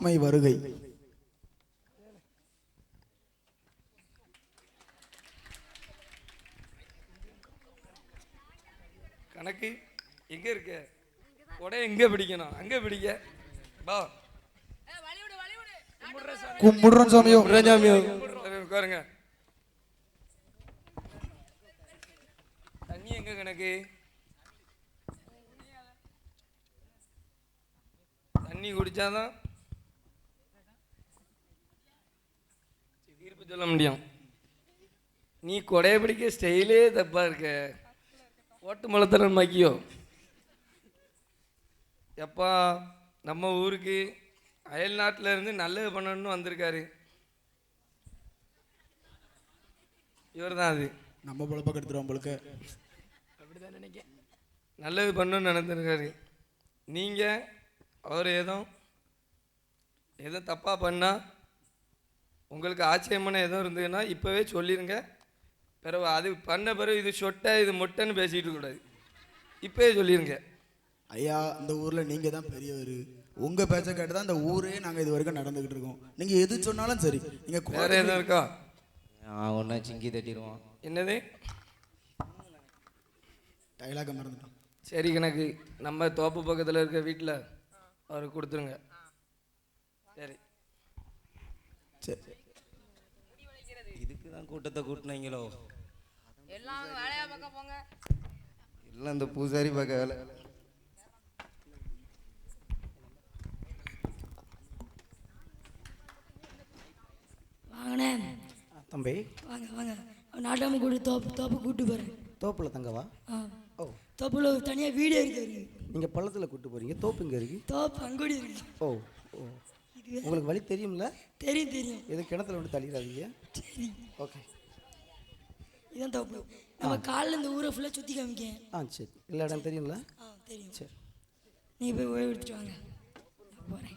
My வருகை. கணக்கு எங்க இருக்க? உடைய எங்க பிடிக்கணும்? அங்க பிடிக்க பா. கும்பிடுறோம் சாமியோ. உட்காருங்க. தண்ணி எங்க கணக்கு? தண்ணி குடிச்சாதான் தீர்ப்பு சொல்ல முடியும். நீ கொடைய பிடிக்க ஸ்டைலே தப்பா இருக்க. ஓட்டு மலத்தரன் மக்கியோ எப்பா நம்ம ஊருக்கு அயல் நாட்டில் இருந்து நல்லது பண்ணணும்னு வந்திருக்காரு. இவர் தான் அது. நம்ம பொழப்ப கெடுத்துருவோம் உங்களுக்கு. அப்படிதான் நினைக்க. நல்லது பண்ணணும்னு நினைச்சிருக்காரு. நீங்கள் அவர் ஏதோ தப்பாக பண்ணால் உங்களுக்கு ஆச்சரியமான எதுவும் இருந்ததுன்னா இப்போவே சொல்லிடுங்க. பிறகு அது பண்ண பிறகு இது சொட்டை இது மொட்டைன்னு பேசிகிட்டு கூடாது. இப்போவே சொல்லிடுங்க. ஐயா இந்த ஊரில் நீங்கள் தான் பெரியவர். உங்கள் பேச்சை கேட்டு தான் இந்த ஊரே நாங்கள் இது வரைக்கும் நடந்துக்கிட்டு இருக்கோம். நீங்கள் எது சொன்னாலும் சரி. நீங்கள் வேறு எதுவும் இருக்கா? ஒன்றா சிங்கி தட்டிடுவான். என்னது டைலாக மறந்துட்டோம். சரி கணக்கு நம்ம தோப்பு பக்கத்தில் இருக்க வீட்டில் அவருக்கு கொடுத்துருங்க. சரி சரி. இதுக்கு தான் கூட்டத்தை கூட்டினீங்களோ? எல்லாம் வேலையா பார்க்க போங்க. எல்லாம் இந்த பூசாரி பார்க்க வேலை. வாங்கண்ணே தம்பி வாங்க வாங்க. நாட்டாம கூட தோப்பு கூட்டு போகிறேன். தோப்பில் தங்கவா? ஓ தோப்புல ஒரு தனியாக வீடு இருக்கு. நீங்கள் பள்ளத்தில் கூப்பிட்டு போகிறீங்க. தோப்பு இங்கே இருக்கு. தோப்பு அங்கோடி இருக்கு. ஓ ஓ உங்களுக்கு வழி தெரியும்ல? தெரியும் தெரியும். எதுவும் கிணத்துல விட்டு தள்ளிடாதீங்க. சரி ஓகே. இதான் தோப்பு. நம்ம காலைல இந்த ஊரை ஃபுல்லாக சுற்றி காமிக்கேன். சரி. எல்லா இடம் தெரியும்ல? தெரியும். சரி. நீங்கள் போய் ஓய்வு எடுத்துட்டு வாங்க. நான் போகிறேன்.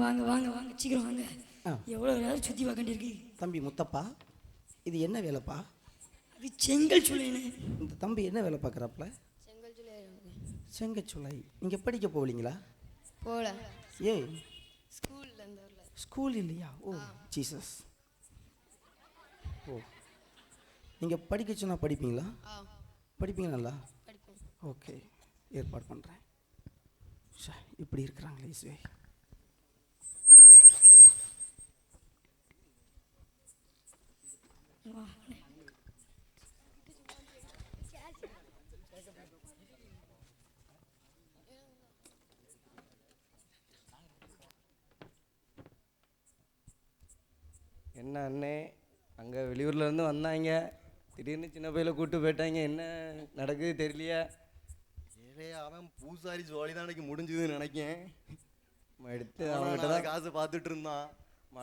வாங்க வாங்க வாங்க சீக்கிரம் வாங்க. எவ்வளோ நேரம் சுற்றி பார்க்க இருக்கு. தம்பி முத்தப்பா, இது என்ன வேலைப்பா? அது செங்கல் சூளைன்னு. இந்த தம்பி என்ன வேலை பார்க்குறாப்புல? செங்கச்சுளை. நீங்கள் படிக்க போகலீங்களா? போகல. ஏய் ஸ்கூலில் இந்த ஊரில். ஸ்கூல் இல்லையா? ஓ ஜீசஸ். ஓ நீங்கள் படிக்க சொன்னால் படிப்பீங்களா? படிப்பீங்க நல்லா? படிப்போம். ஓகே, ஏற்பாடு பண்ணுறேன். இப்படி இருக்கிறாங்களே இசுவே. என்ன அண்ணே, அங்கே வெளியூர்லேருந்து வந்தாங்க, திடீர்னு சின்ன பையில கூப்பிட்டு போயிட்டாங்க. என்ன நடக்குது தெரியலையா? ஏழையா அவன் பூசாரி ஜோலி தான் எனக்கு முடிஞ்சுதுன்னு நினைக்கேன். அடுத்து அவங்ககிட்ட தான் காசு பார்த்துட்டு இருந்தான்.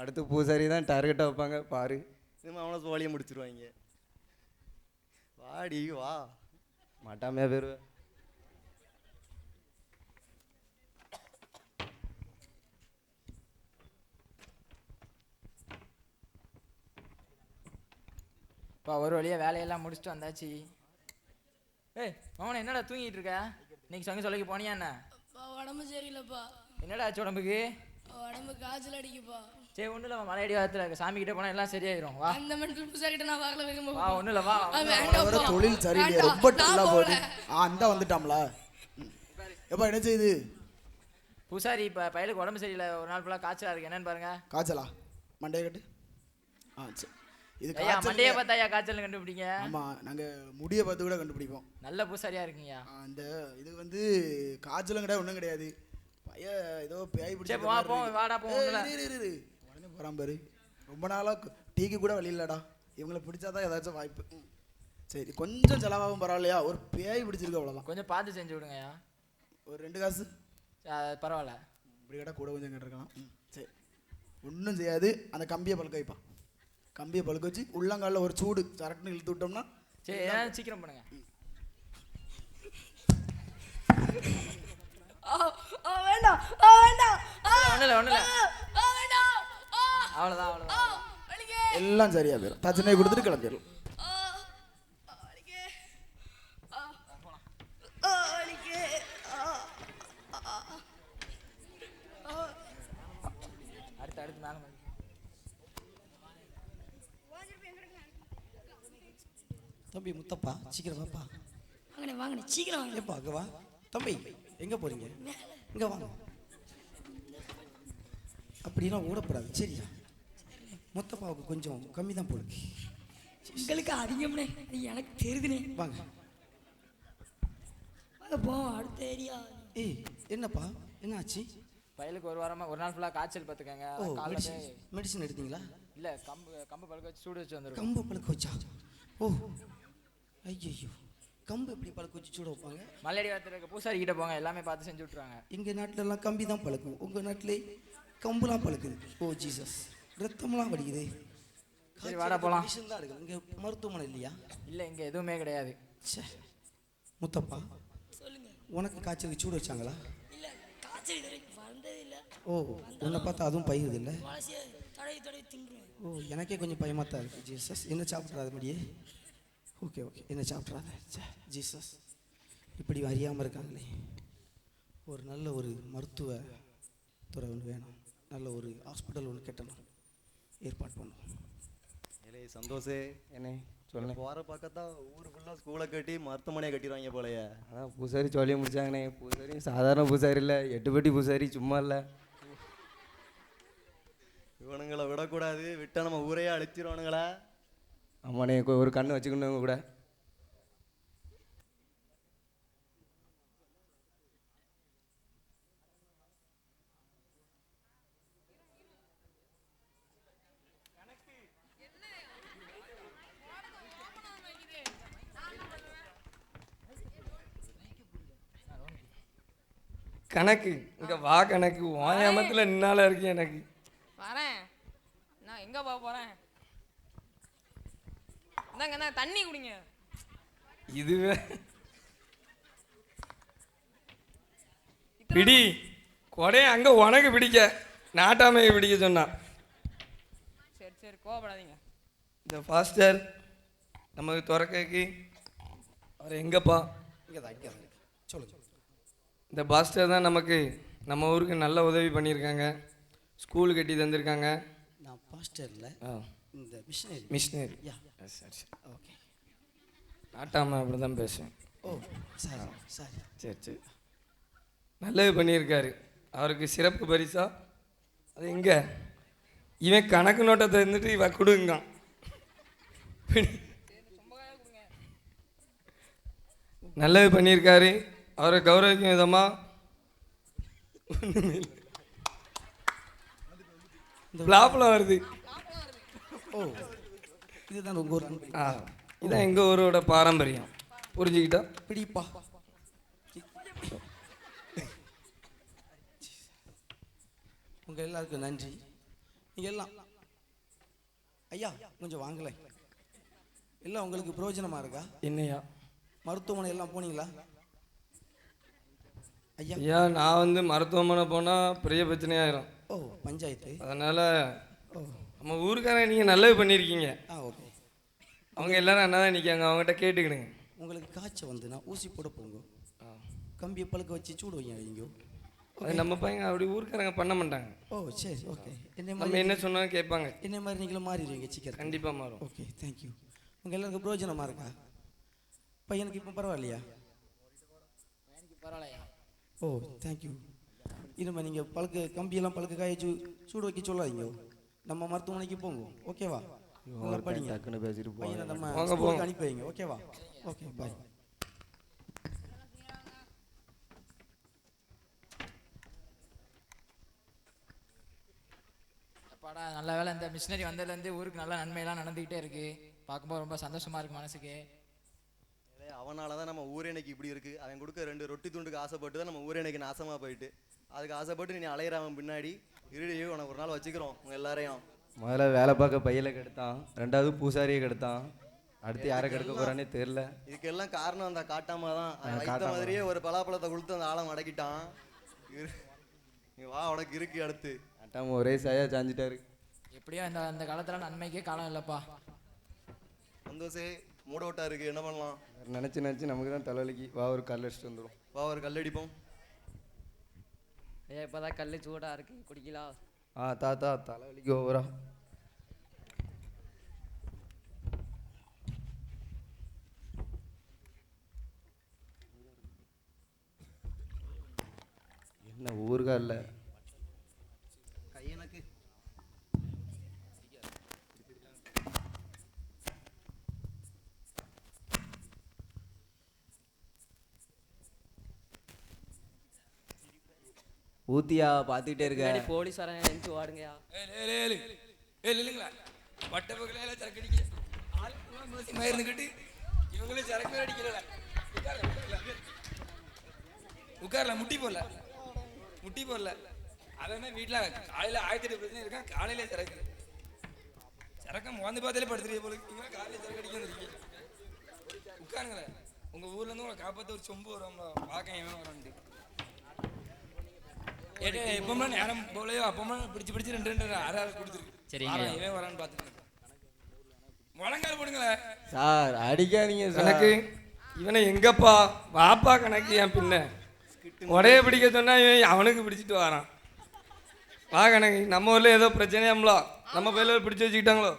அடுத்து பூசாரி தான் டார்கெட்டாக வைப்பாங்க பாரு. இனிமே அவனை ஜோலியை முடிச்சிருவாங்க. வாடி வா. மாட்டாமையா பேர். இப்போ ஒரு வழியாக வேலையெல்லாம் முடிச்சுட்டு வந்தாச்சு. ஏய் அவனை என்னடா தூங்கிட்டு இருக்க? இன்னைக்கு சங்க சொல்லிக்கு போனியா என்ன? உடம்பு சரியில்லைப்பா. என்னடா ஆச்சு உடம்புக்கு? உடம்பு காய்ச்சல் அடிக்குப்பா. சரி ஒன்றும் இல்லை, மலையடி வாரத்தில் சாமி கிட்டே போனால் எல்லாம் சரியாயிரும். வா அந்த மென்டல் பூசாரிட்ட நான் வரல விரும்ப. வா ஒன்றும் இல்லை வா. வர தொழில் சரியில்லையா? ரொம்ப நல்லா போகுது. அந்த வந்துட்டாம்ல. எப்பா என்ன செய்யுது? பூசாரி இப்போ பையலுக்கு உடம்பு சரியில்லை, ஒரு நாள் ஃபுல்லாக காய்ச்சலாக இருக்கு. என்னன்னு பாருங்க. காய்ச்சலா? மண்டையை கட்டு. சரி. இது ஐயா மண்டையை பார்த்தா ஐயா காய்ச்சல் கண்டுபிடிங்க. ஆமாம், நாங்கள் முடியை பார்த்து கூட கண்டுபிடிப்போம். நல்ல பூசாரியாக இருக்குங்கய்யா. அந்த இது வந்து காய்ச்சலும் கிடையாது, ஒன்றும் கிடையாது. பைய ஏதோ பேய் பிடிச்சி வா போ வாடா போ. உடனே போகிறான் பாரு. ரொம்ப நாளாக டீக்கு கூட வழியில்லடா. இவங்களை பிடிச்சாதான் ஏதாச்சும் வாய்ப்பு. சரி கொஞ்சம் செலவாகும் பரவாயில்லையா? ஒரு பேய் பிடிச்சிருக்கு அவ்வளோதான். கொஞ்சம் பார்த்து செஞ்சு விடுங்கய்யா. ஒரு 2 காசு பரவாயில்ல. இப்படி கேட்டால் கூட கொஞ்சம் கேட்டிருக்கலாம். சரி ஒன்றும் செய்யாது. அந்த கம்பியை பழுக்க வைப்பான். கம்பியை பழுக்க வச்சு உள்ளங்காலில் ஒரு சூடு சரட்டுன்னு இழுத்து விட்டோம்னா சரி சீக்கிரம் பண்ணுங்க. ஒண்ணுல அவ்வளவுதான் அவ்வளவுதான். எல்லாம் சரியா போயிடும். தச்சனையை கொடுத்துட்டு கிளம்பிடலாம். அடுத்து மேல வந்து. தம்பி முத்தப்பா சீக்கிரம் வாப்பா. வாங்கண்ணே வாங்கண்ணே சீக்கிரம் வாங்க. ஏப்பா அங்கே வா. தம்பி எங்கே போகிறீங்க? இங்கே வாங்க. அப்படிலாம் ஓடக்கூடாது சரியா? முத்தப்பாவுக்கு கொஞ்சம் கம்மி தான் போடுது. உங்களுக்கு அதிகம்னே அது எனக்கு தெரியுதுண்ணே. வாங்க. வாங்க போவோம் அடுத்த ஏரியா. ஏய் என்னப்பா என்ன ஆச்சு? பயலுக்கு ஒரு வாரமா ஒரு நாள் ஃபுல்லா காய்ச்சல் பார்த்துக்கங்க. ஓ காலைல மெடிசன் மெடிசன் எடுத்தீங்களா? இல்ல கம்பு பழுக்க வச்சு சூடு வச்சு வந்துருக்கோம். கம்பு பழுக்க வச்சா? ஓ ஐயோ கம்பு எப்படி பழுக்க வச்சு சூட வைப்பாங்க? மல்லடி வாரத்தில் பூசாரி கிட்ட போங்க, எல்லாமே பார்த்து செஞ்சு விட்ருவாங்க. எங்கள் நாட்டிலலாம் கம்பி தான் பழுக்கும், உங்கள் நாட்டிலே கம்புலாம் பழுக்குது. ஓ ஜீசஸ், ரத்தம்லாம் வடிக்குது. சரி வாடா போலாம். மெடிசன் தான் இருக்குது. இங்கே மருத்துவமனை இல்லையா? இல்லை இங்கே எதுவுமே கிடையாது. சே முத்தப்பா சொல்லுங்க. உனக்கு காய்ச்சலுக்கு சூடு வச்சாங்களா? இல்ல காய்ச்சல் இது வரைக்கும் வந்தது இல்ல. ஓ உன்னை பார்த்தா அதுவும் பயிறுது இல்லை? துளசியை தடவி தடவி திங்குவேன். ஓ எனக்கே கொஞ்சம் பயமாக தான் இருக்குது. ஜீசஸ் என்ன சாப்பிட்றாது முடியே? ஓகே ஓகே என்ன சாப்பிட்றாத. சே ஜீசஸ் இப்படி அறியாமல் இருக்காங்களே. ஒரு நல்ல ஒரு மருத்துவ துறை ஒன்று வேணும், நல்ல ஒரு ஹாஸ்பிட்டல் ஒன்று கட்டணும், ஏற்பாடு பண்ணுவோம். ஏலே சந்தோஷே, என்ன சொல்லுங்க. போகிற பக்கத்தான் ஊர் ஃபுல்லாக ஸ்கூலை கட்டி மருத்துவமனையை கட்டிடுவாங்க போலயே. அதான் பூசாரி சொல்லி முடிச்சாங்கண்ணே. பூசாரி சாதாரண பூசாரி இல்லை, 8 பெட்டி பூசாரி சும்மா இல்லை. இவனுங்களை விடக்கூடாது, விட்டால் நம்ம ஊரையே அழிச்சிருவானுங்களா. ஆமாண்ணே ஒரு கண்ணு வச்சுக்கணுங்க கூட. கணக்கு இங்கே வா, கணக்கு ஓயாமத்தில் நின்னால இருக்கு எனக்கு. வரேன். நான் எங்க போக போறேன்? இந்தாங்க தண்ணி குடிங்க. இதுவே பிடி கொடையை அங்கே உனக்கு பிடிக்க, நாட்டாமையை பிடிக்க சொன்னான். சரி சரி கோவப்படாதீங்க. இந்த ஃபாஸ்டர் நமக்கு துறக்கைக்கு அவர் எங்கப்பா? இங்கே தான் சொல்லுங்கள். இந்த பாஸ்டர் தான் நமக்கு நம்ம ஊருக்கு நல்ல உதவி பண்ணியிருக்காங்க, ஸ்கூல் கட்டி தந்திருக்காங்க. நான் பாஸ்டரில் இந்த மிஷினரி. மிஷினரி. யா சரி சரி ஓகே. நாட்டாமை அப்படி தான் பேசுவேன். ஓ சாரி சாரி. சரி சரி நல்லது பண்ணியிருக்காரு. அவருக்கு சிறப்பு பரிசா அது எங்கே இவன் கணக்கு நோட்டை தந்துட்டு இவ கொடுங்கான். நல்லது பண்ணியிருக்காரு. அவரை கௌரவிக்கும் விதமாக லாபம் வருது. ஓ இதுதான் உங்கள் ஊர் அன்பு. ஆ இதான் எங்கள் ஊரோட பாரம்பரியம். புரிஞ்சுக்கிட்டா? பிடிப்பா. உங்கள் எல்லாருக்கும் நன்றி. நீங்கள் எல்லாம் ஐயா கொஞ்சம் வாங்கலை. எல்லாம் உங்களுக்கு பிரயோஜனமாக இருக்கா? என்னையா மருத்துவமனை எல்லாம் போனீங்களா ஐயா? ஐயா நான் வந்து மருத்துவமனை போனால் பெரிய பிரச்சனையாயிரும். ஓ பஞ்சாயத்து. அதனால் ஓ நம்ம ஊருக்காரங்க நீங்கள் நல்லது பண்ணியிருக்கீங்க. ஓகே. அவங்க எல்லாரும் என்ன தான் நிற்காங்க, அவங்ககிட்ட கேட்டுக்கிடுங்க. உங்களுக்கு காய்ச்சல் வந்துன்னா ஊசி போட போங்க, கம்பியை பழுக்க வச்சு சூடு வைங்க. அது நம்ம பையன் அப்படி ஊருக்காரங்க பண்ண மாட்டாங்க. ஓ சரி ஓகே. நம்ம என்ன சொன்னாலும் கேட்பாங்க. என்ன மாதிரி நீங்களும் மாறிடுவீங்க சீக்கிரம். கண்டிப்பாக மாறும். Okay thank you. உங்கள் எல்லாருக்கும் பிரயோஜனமாக இருக்கா? பையனுக்கு இப்போ பரவாயில்லையா? பரவாயில்லையா? ஓ தேங்க்யூ. இனிமேல் நீங்கள் பழுக்க கம்பியெல்லாம் பழுக்க காய சூடு வைக்க சொல்லாதீங்க. நம்ம மருத்துவமனைக்கு போங்க ஓகேவா? நல்லா படிங்க. டக்குன்னு பேசிட்டு பையனை நம்ம வாங்க, ஸ்கூலுக்கு போங்க. அனுப்பி வைங்க ஓகேவா? Okay bye. அப்பாடா நல்ல வேலை இந்த மிஷினரி வந்ததுலேருந்து ஊருக்கு நல்ல நன்மையெல்லாம் நடந்துக்கிட்டே இருக்கு. பார்க்கும்போது ரொம்ப சந்தோஷமா இருக்கு மனசுக்கு. அவனால தான் நம்ம ஊரே இன்னைக்கு இப்படி இருக்கு. அவன் கொடுக்க 2 ரொட்டி துண்டுக்கு ஆசைப்பட்டு தான் நம்ம ஊரே இன்னைக்கு நாசமா போயிட்டு. அதுக்கு ஆசைப்பட்டு நீ அலையிறாமன் பின்னாடி இருடி, உனக்கு ஒரு நாள் வச்சுக்கிறோம் உங்க எல்லாரையும். முதல்ல வேலை பார்க்க பையில கெடுத்தான், 2வது பூசாரியை கெடுத்தான், அடுத்து யாரை கெடுக்க போறானே தெரியல. இதுக்கெல்லாம் காரணம் அந்த காட்டாம தான். அவன் வைத்த மாதிரியே ஒரு பலாப்பழத்தை கொடுத்து அந்த ஆழம் அடக்கிட்டான். நீ வா உனக்கு இருக்கு அடுத்து. நாட்டாம ஒரே சாயா சாஞ்சிட்டாரு. எப்படியோ இந்த அந்த காலத்தில் நன்மைக்கே காலம் இல்லைப்பா. சந்தோஷே மூட ஓட்டா இருக்கு, என்ன பண்ணலாம்? நினச்சி நினச்சி நமக்கு தான் தலைவலிக்கு. வா ஒரு கல் அடிச்சுட்டு வந்துடும். வா ஒரு கல்லடிப்போம். ஐயா இப்போதான் கல் சூடாக இருக்கு, குடிக்கலாம். தாத்தா தலைவலிக்கு ஓவரா. என்ன ஊருகா இல்லை. கையனுக்கு ஊத்தியா பார்த்துக்கிட்டே இருக்க. போலீஸ் வரேன் எழுந்து வாடுங்கயா. இல்லைங்களா வட்ட பக்கத்தில் சரக்கு அடிக்க ஆள் மோசமாக இருந்துக்கிட்டு இவங்களே சரக்கு அடிக்கல. உட்காரல முட்டி போடல. அவன் வீட்டில் காலையில் 1008 பிரச்சனை இருக்கான். காலையிலே சரக்கை மோந்து பார்த்தாலே படுத்துருக்கீங்க போல. இவங்க காலையில் சரக்கு அடிக்க வந்துருக்கீங்க. உட்காருங்களேன். உங்கள் ஊர்லேருந்து உங்களை காப்பாற்ற ஒரு சொம்பு வரும் பார்க்க எவன் வரான்ட்டு. எப்பவுமே நேரம் போலையோ அப்பவுமே பிடிச்சு 2 6 கொடுத்துருக்கு. சரி இவன் வரான்னு பார்த்துட்டு முழங்கால் போடுங்களேன். சார் அடிக்காதீங்க சார். கணக்கு இவனை எங்கப்பா வாப்பா கணக்கு என் பின்ன உடைய பிடிக்க சொன்னா இவன் அவனுக்கு பிடிச்சிட்டு வரான். வா கணக்கு நம்ம ஊர்ல ஏதோ பிரச்சனையாம்ல, நம்ம பையில பிடிச்சு வச்சுக்கிட்டாங்களோ.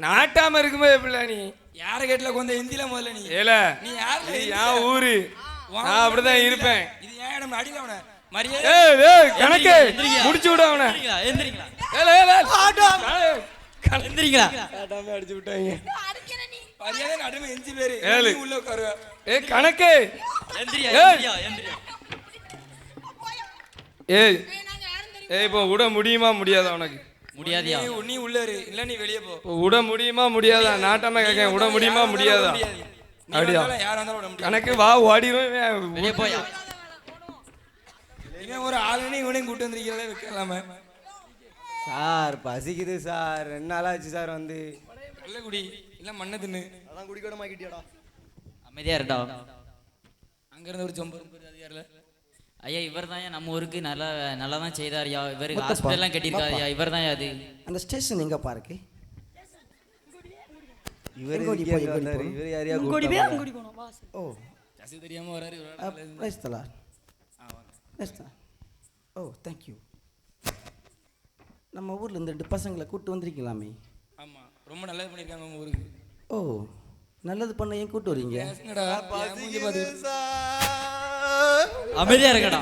நாட்டாம இருக்கும்போது எப்படில நீ யார கேட்ல கொஞ்சம் ஹிந்தில முதல்ல நீ ஏல நீ யாரு? என் ஊரு, நான் அப்படிதான் இருப்பேன். இது ஏன் நம்ம அடியில அவன மரியாதை கணக்கு முடிச்சு விடு அவனை. எந்திரிங்களா எந்திரிங்களா காட்டாம அடிச்சு விட்டாங்க. மரியாதை நடுமை 5 பேரு உள்ள உட்காருவ. கணக்கு ஏய் இப்போ விட முடியுமா முடியாதா உனக்கு? முடியாதியா? நீ உள்ள இரு, இல்ல நீ வெளியே போ. விட முடியுமா முடியாதா? நாட்டாம கேட்க விட முடியுமா முடியாதா? அப்படியா கணக்கு வா ஓடிடும். வெளியே போயா? இவன் ஒரு ஆளுன்னு இவனையும் கூட்டு வந்திருக்கிறதே வைக்கலாம. சார் பசிக்குது சார், 2 நாளாச்சு சார் வந்து. நல்ல குடி இல்ல மண்ணை தின்னு. அதான் குடிக்கடமாக்கிட்டியாடா. அமைதியா இருடா. அங்க இருந்து ஒரு சொம்பு அதிகாரில ஐயா இவர் தான் நம்ம ஊருக்கு நல்லா தான் செய்தாரியா. இவருக்கு ஹாஸ்பிட்டல்லாம் கட்டியிருக்காருயா. இவர் தான் அது. அந்த ஸ்டேஷன் எங்கே பாருக்கு? இவர் யாரையா ஓ ஜாஸ்தி தெரியாம வராரு. ரைஸ்தலா ஓ தேங்க்யூ. நம்ம ஊரில் இந்த 2 பசங்களை கூப்பிட்டு வந்திருக்கலாமே. ஆமா ரொம்ப நல்லது பண்ணியிருக்காங்க உங்க ஊருக்கு. ஓ நல்லது பண்ண ஏன் கூப்பிட்டு வரீங்க? அமைதியா இருக்கடா.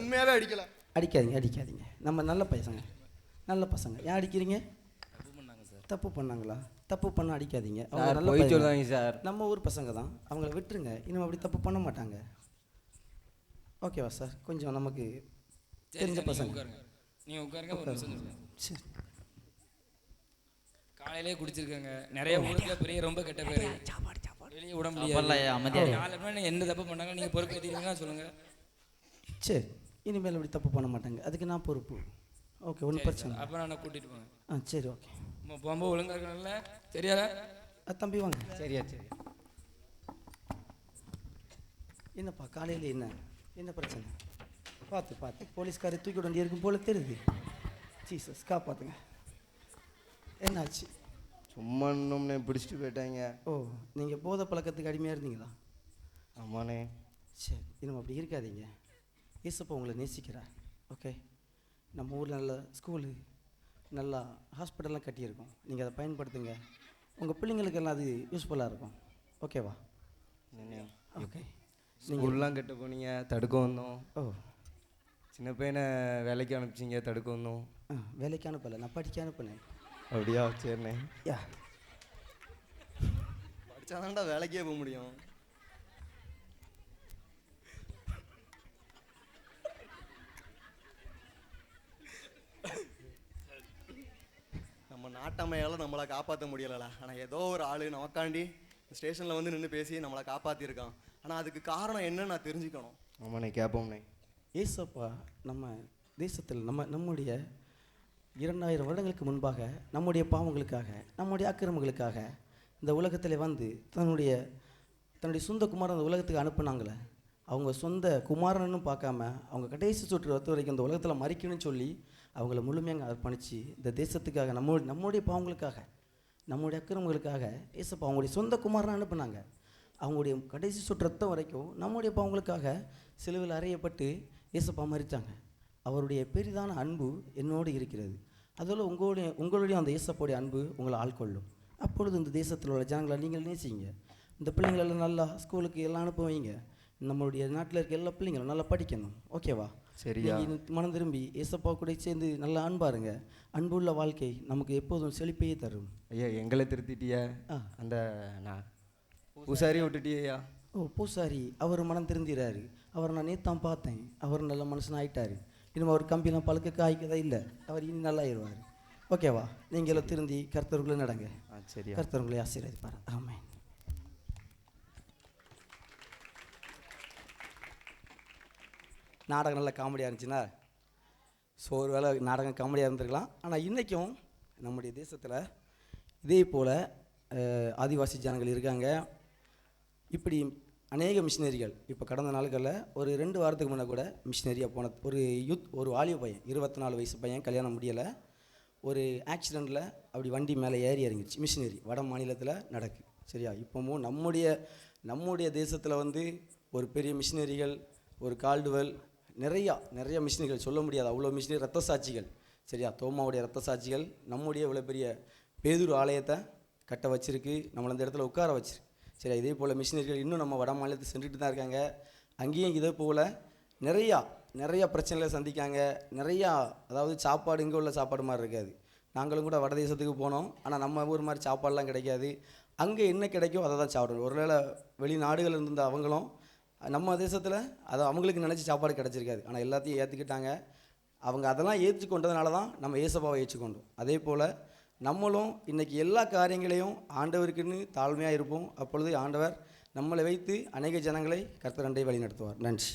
உண்மையாவே அடிக்கல. அடிக்காதீங்க. நம்ம நல்ல பசங்க. ஏன் அடிக்கிறீங்க? தப்பு பண்ணாங்களா? தப்பு பண்ண அடிக்காதீங்க. அவங்க நல்ல போய் சொல்லுவாங்க சார். நம்ம ஊர் பசங்க தான், அவங்கள விட்டுருங்க. இனிமே அப்படி தப்பு பண்ண மாட்டாங்க. ஓகேவா சார்? கொஞ்சம் நமக்கு தெரிஞ்ச பசங்க. நீங்க உட்காருங்க. ஒரு நிமிஷம். சரி. காலையிலே குடிச்சிருக்காங்க. நிறைய ஊருக்குள்ள பெரிய ரொம்ப கெட்ட பேரு. வெளியே விட முடியாது. அமைதியா நாலு எந்த தப்பு பண்ணாங்க நீங்க பொறுப்பு ஏற்றிருக்கீங்கன்னா சொல்லுங்க. சரி இனிமேல் அப்படி தப்பு பண்ண மாட்டாங்க. அதுக்கு நான் பொறுப்பு. ஓகே ஒன்றும் பிரச்சனை. அப்போ நான் கூட்டிட்டு போங்க. சரி ஓகே. போகும்போது ஒழுங்கா இருக்கணும்ல? சரியா தம்பி வாங்க. சரியா. என்னப்பா காலையில் என்ன பிரச்சனை? பார்த்து போலீஸ்காரை தூக்கிட வேண்டிய இருக்கும் போல தெரியுது. ஜீசஸ் காப்பாற்றுங்க. என்னாச்சு? சும்மா இன்னும்னே பிடிச்சிட்டு போயிட்டாங்க. ஓ நீங்கள் போதை பழக்கத்துக்கு அடிமையாக இருந்தீங்களா? ஆமாண்ணே. சரி இன்னும் அப்படி இருக்காதீங்க. ஏசப்பா உங்களை நேசிக்கிறார். ஓகே நம்ம ஊரில் நல்ல ஸ்கூலு நல்லா ஹாஸ்பிட்டல்லாம் கட்டியிருக்கோம். நீங்கள் அதை பயன்படுத்துங்க. உங்கள் பிள்ளைங்களுக்கெல்லாம் அது யூஸ்ஃபுல்லாக இருக்கும். ஓகேவா? ஓகே. ஸ்கூல்லாம் கட்ட போனீங்க, தடுக்க வந்தோம். ஓ சின்ன பையனை வேலைக்கு அனுப்பிச்சிங்க, தடுக்க வந்தோம். வேலைக்கு அனுப்பலை, நான் படிக்க அனுப்பினேன். அப்படியா? சரிண்ணே. யா படித்தாதான்டா வேலைக்கே போக முடியும். நம்ம நாட்டமையால் நம்மளை காப்பாற்ற முடியலடா. ஆனால் ஏதோ ஒரு ஆள் நமக்காண்டி ஸ்டேஷனில் வந்து நின்று பேசி நம்மளை காப்பாற்றிருக்கான். ஆனால் அதுக்கு காரணம் என்னன்னு நான் தெரிஞ்சுக்கணும். ஆமாண்ணே கேட்போம்ண்ணே. ஏசப்பா நம்ம தேசத்தில் நம்முடைய 2000 வருடங்களுக்கு முன்பாக நம்முடைய பாவங்களுக்காக நம்முடைய அக்கிரமங்களுக்காக இந்த உலகத்தில் வந்து தன்னுடைய சொந்த குமாரன் அந்த உலகத்துக்கு அனுப்புனாங்களே, அவங்க சொந்த குமாரன்னு பார்க்காம அவங்க கடைசி சுற்று ரத்து வரைக்கும் இந்த உலகத்தில் மறிக்கணும்னு சொல்லி அவங்கள முழுமையாக அர்ப்பணித்து இந்த தேசத்துக்காக நம்முடைய பாவங்களுக்காக நம்முடைய அக்கிரமங்களுக்காக ஏசப்பா அவங்களுடைய சொந்த குமாரனை அனுப்புனாங்க. அவங்களுடைய கடைசி சுற்று ரத்தம் வரைக்கும் நம்முடைய பாவங்களுக்காக சிலுவையில் அறையப்பட்டு ஏசப்பா மறித்தாங்க. அவருடைய பெரிதான அன்பு என்னோடு இருக்கிறது. அதோடு உங்களுடைய அந்த ஏசப்பாவுடைய அன்பு உங்களை ஆள்கொள்ளும். அப்பொழுது இந்த தேசத்தில் உள்ள ஜனங்களை நீங்கள் நேசிங்க. இந்த பிள்ளைங்களெல்லாம் நல்லா ஸ்கூலுக்கு எல்லாம் அனுப்ப வைங்க. நம்மளுடைய நாட்டில் இருக்க எல்லா பிள்ளைங்களும் நல்லா படிக்கணும். ஓகேவா? சரியா? மனம் திரும்பி ஏசப்பா கூட சேர்ந்து நல்லா அன்பாருங்க. அன்புள்ள வாழ்க்கை நமக்கு எப்போதும் செழிப்பையே தரும். ஐயா எங்களை திருத்திட்டிய அந்த நான் பூசாரியை விட்டுட்டியா? ஓ பூசாரி அவர் மனம் திருந்திறாரு. அவரை நான் நேத்தான் பார்த்தேன். அவர் நல்ல மனுஷன் ஆகிட்டார். இன்னும் அவர் கம்பிலாம் பழுக்க காய்க்கதா இல்லை. அவர் இனி நல்லா ஆயிடுவார். ஓகேவா? நீங்களும் திருந்தி கர்த்தருக்குள்ளே நடங்க. சரி, கர்த்தருக்குள்ளே ஆசீர்வதிப்பார். ஆமென். நாடகம் நல்ல காமெடியாக இருந்துச்சுன்னா ஒரு வேளை நாடகம் காமெடியாக இருந்திருக்கலாம். ஆனால் இன்றைக்கும் நம்முடைய தேசத்தில் இதே போல் ஆதிவாசி ஜனங்கள் இருக்காங்க. இப்படி அநேக மிஷினரிகள் இப்போ கடந்த நாட்களில் ஒரு 2 வாரத்துக்கு முன்னே கூட மிஷினரியாக போன ஒரு வாலிப பையன் 24 வயசு பையன் கல்யாணம் முடியலை. ஒரு ஆக்சிடெண்ட்டில் அப்படி வண்டி மேலே ஏறி இறங்கிடுச்சு. மிஷினரி வட மாநிலத்தில் நடக்கு. சரியா? இப்போவும் நம்முடைய தேசத்தில் வந்து ஒரு பெரிய மிஷினரிகள், ஒரு கால்டுவெல், நிறைய மிஷினரிகள் சொல்ல முடியாது. அவ்வளோ மிஷினரி ரத்த சாட்சிகள். சரியா? தோமாவுடைய ரத்த சாட்சிகள் நம்முடைய இவ்வளோ பெரிய பேதுரு ஆலயத்தை கட்ட வச்சிருக்கு. நம்மளை அந்த இடத்துல உட்கார வச்சிருக்கு. சரி, இதே போல் மிஷினரிகள் இன்னும் நம்ம வட மாநிலத்தை சென்றுட்டு தான் இருக்காங்க. அங்கேயும் இதே போல் நிறையா பிரச்சனைகளை சந்திக்காங்க. அதாவது சாப்பாடு இங்கே உள்ள சாப்பாடு மாதிரி இருக்காது. நாங்களும் கூட வட தேசத்துக்கு போனோம். ஆனால் நம்ம ஊர் மாதிரி சாப்பாடெலாம் கிடைக்காது. அங்கே என்ன கிடைக்கும் அதை தான் சாப்பிடணும். ஒருவேளை வெளிநாடுகள் இருந்த அவங்களும் நம்ம தேசத்தில் அதை அவங்களுக்கு நினச்சி சாப்பாடு கிடச்சிருக்காது. ஆனால் எல்லாத்தையும் ஏற்றுக்கிட்டாங்க. அவங்க அதெல்லாம் ஏற்றுக்கொண்டதுனால தான் நம்ம ஏசப்பாவை ஏற்றுக்கொண்டோம். அதே போல் நம்மளும் இன்றைக்கி எல்லா காரியங்களையும் ஆண்டவருக்குன்னு தாழ்மையாக இருப்போம். அப்பொழுது ஆண்டவர் நம்மளை வைத்து அநேக ஜனங்களை கர்த்தரண்டை வழி நடத்துவார். நன்றி.